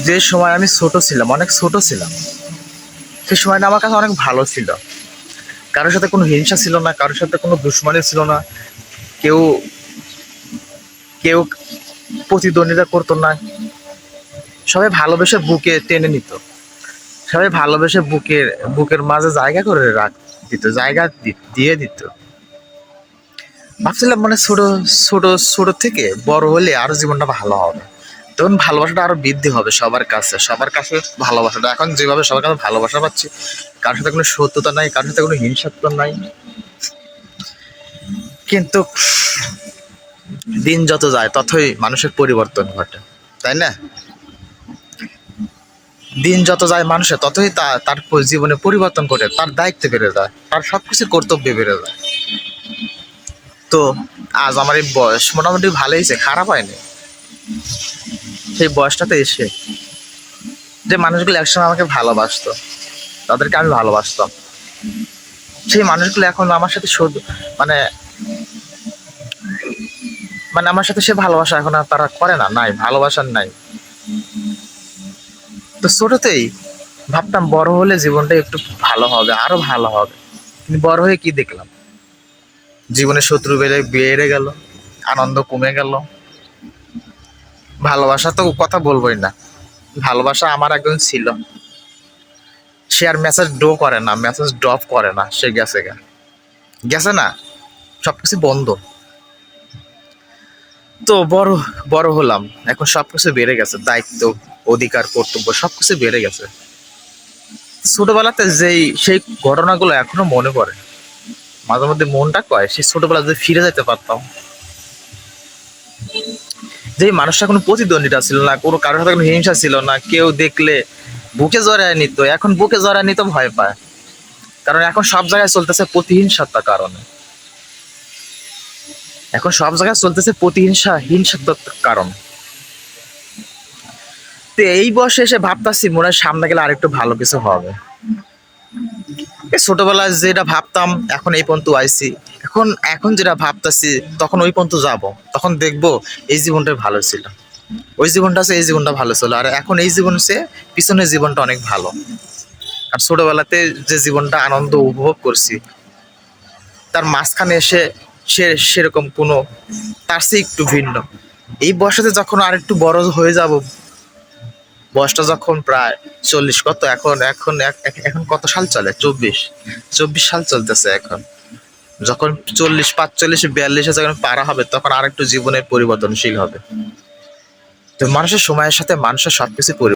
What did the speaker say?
যে সময় আমি ছোট ছিলাম, অনেক ছোট ছিলাম, সেই সময়টা আমার কাছে অনেক ভালো ছিল। কারোর সাথে কোনো হিংসা ছিল না, কারোর সাথে কোনো দুশ্মনী ছিল না। কেউ কেউ প্রতিদ্বন্দ্বিতা করতো না। সবাই ভালোবেসে বুকে টেনে নিত। সবাই ভালোবেসে বুকের মাঝে জায়গা করে দিত, জায়গা দিয়ে দিত। ভাবছিলাম মানে ছোট ছোট ছোট থেকে বড় হলে আরো জীবনটা ভালো হবে। তখন ভালোবাসাটা আরো বৃদ্ধি হবে সবার কাছে ভালোবাসাটা। এখন যেভাবে সবার কাছে ভালোবাসা পাচ্ছি, কারোর সাথে কোনো সত্যতা নাই, কারোর সাথে কোনো হিংসাত্ব নাই। কিন্তু দিন যত যায় ততই মানুষের পরিবর্তন ঘটে, তাই না? দিন যত যায় মানুষের ততই তার জীবনে পরিবর্তন ঘটে, তার দায়িত্ব বেড়ে যায়, তার সবকিছু কর্তব্য বেড়ে যায়। তো আজ আমার এই বয়স মোটামুটি ভালোই হয়েছে, খারাপ হয়নি। সেই বয়সটাতে এসে যে মানুষগুলো একসময় আমাকে ভালোবাসতো, তাদেরকে আমি ভালোবাসতাম, সেই মানুষগুলো এখন আমার সাথে শুধু মানে মানে আমার সাথে সে ভালোবাসা এখন আর তারা করে না, নাই, ভালোবাসার নাই। তো ছোটতেই ভাবতাম বড় হলে জীবনটা একটু ভালো হবে, আরো ভালো হবে। কিন্তু বড় হয়ে কি দেখলাম? জীবনের শত্রু বেড়ে বেড়ে গেল, আনন্দ কমে গেল। ভালোবাসা তো কথা বলবোই না। ভালোবাসা আমার একজন ছিল, সে আর মেসেজ করে না, মেসেজ ড্রপ করে না, সে গেছে গেছে না, সবকিছু বন্ধ। তো বড় হলাম, এখন সবকিছু বেড়ে গেছে, দায়িত্ব, অধিকার, কর্তব্য সবকিছু বেড়ে গেছে। ছোটবেলাতে সেই ঘটনাগুলো এখনো মনে পড়ে, মাঝে মধ্যে মনটা কয় সেই ছোটবেলা যদি ফিরে যেতে পারতাম। যে মানুষটা কোনো প্রতিদ্বন্দ্বিতা ছিল না, কোনো কারোর সাথে কোনো হিংসা ছিল না, কেউ দেখলে বুকে জড়ায় নিত, এখন বুকে জড়ায় নিতে ভয় পায়। কারণ এখন সব জায়গায় চলতেছে প্রতিহিংসার কারণে, এখন সব জায়গায় চলতেছে হিংসাত্মক কারণ। তো এই বয়সে এসে ভাবতাছি মনে হয় সামনে গেলে আরেকটু ভালো কিছু হবে। এই ছোটবেলায় যেটা ভাবতাম এখন এই পর্যন্ত আইছি, এখন এখন যেটা ভাবতাছি তখন ওই পর্যন্ত যাব, তখন দেখবো এই জীবনটাই ভালো ছিল। ওই জীবনটা আছে, এই জীবনটা ভালো ছিল, আর এখন এই জীবন সে পিছনের জীবনটা অনেক ভালো। আর ছোটবেলাতে যে জীবনটা আনন্দ উপভোগ করছি, তার মাঝখানে এসে সেরকম কোনো, তার চেয়ে একটু ভিন্ন। এই বয়সে যখন আর একটু বড় হয়ে যাব, বয়সটা যখন প্রায় 40, কত এখন এখন এখন কত সাল চলে? 24 সাল চলতেছে এখন। যখন 40, 45, 42 যখন পারা হবে তখন আর একটু জীবনের পরিবর্তনশীল হবে। তো মানুষের সময়ের সাথে মানুষের সবকিছু